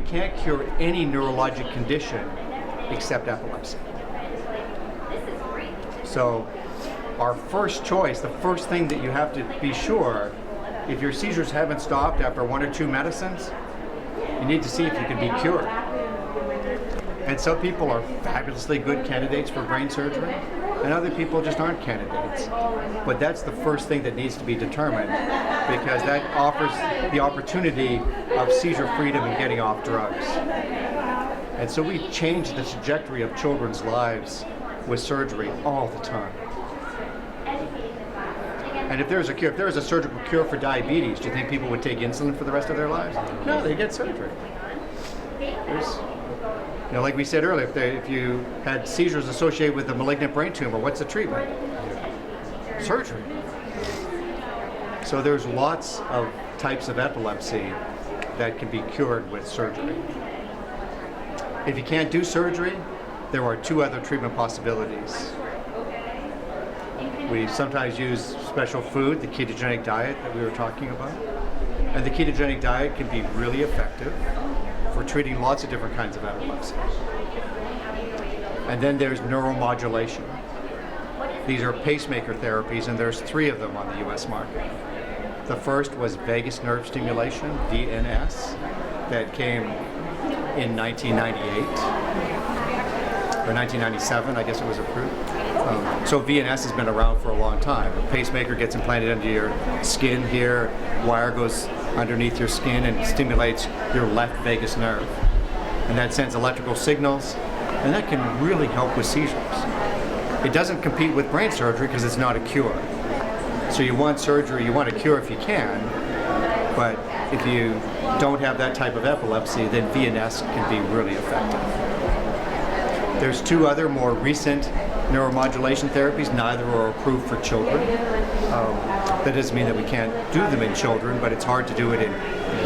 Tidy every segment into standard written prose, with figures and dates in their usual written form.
we can't cure any neurologic condition except epilepsy. So our first choice, the first thing that you have to be sure, if your seizures haven't stopped after 1 or 2 medicines, you need to see if you can be cured. And some people are fabulously good candidates for brain surgery, and other people just aren't candidates. But that's the first thing that needs to be determined, because that offers the opportunity of seizure freedom and getting off drugs. And so we change the trajectory of children's lives with surgery all the time. And if there's a cure, if there was a surgical cure for diabetes, do you think people would take insulin for the rest of their lives? No, they get surgery. Like we said earlier, if you had seizures associated with a malignant brain tumor, what's the treatment? Surgery. So there's lots of types of epilepsy that can be cured with surgery. If you can't do surgery, there are 2 other treatment possibilities. We sometimes use special food, the ketogenic diet that we were talking about. And the ketogenic diet can be really effective for treating lots of different kinds of epilepsy. And then there's neuromodulation. These are pacemaker therapies, and there's 3 of them on the US market. The first was vagus nerve stimulation, VNS, that came in 1998, or 1997, I guess it was approved. So VNS has been around for a long time. A pacemaker gets implanted under your skin here, wire goes underneath your skin and stimulates your left vagus nerve. And that sends electrical signals, and that can really help with seizures. It doesn't compete with brain surgery because it's not a cure. So you want surgery, you want a cure if you can, but if you don't have that type of epilepsy, then VNS can be really effective. There's 2 other more recent neuromodulation therapies. Neither are approved for children. That doesn't mean that we can't do them in children, but it's hard to do it in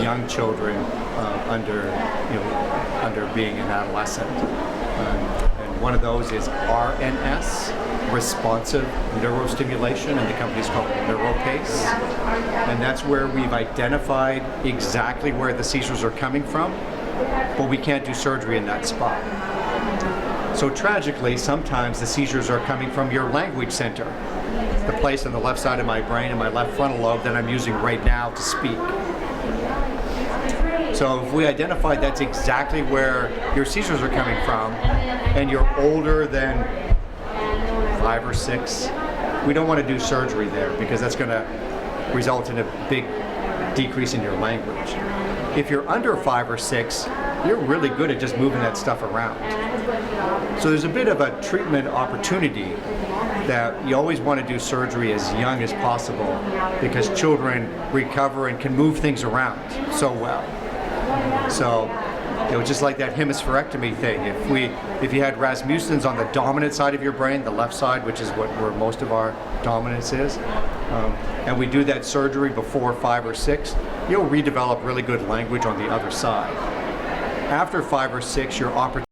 young children under being an adolescent. And one of those is RNS, responsive neurostimulation, and the company's called NeuroPace. And that's where we've identified exactly where the seizures are coming from, but we can't do surgery in that spot. So tragically, sometimes the seizures are coming from your language center, the place on the left side of my brain and my left frontal lobe that I'm using right now to speak. So if we identify that's exactly where your seizures are coming from, and you're older than 5 or 6, we don't want to do surgery there because that's going to result in a big decrease in your language. If you're under 5 or 6, you're really good at just moving that stuff around. So there's a bit of a treatment opportunity that you always want to do surgery as young as possible because children recover and can move things around so well. So, just like that hemispherectomy thing, if you had Rasmussen's on the dominant side of your brain, the left side, which is where most of our dominance is, and we do that surgery before 5 or 6, you'll redevelop really good language on the other side. After 5 or 6, your opportunity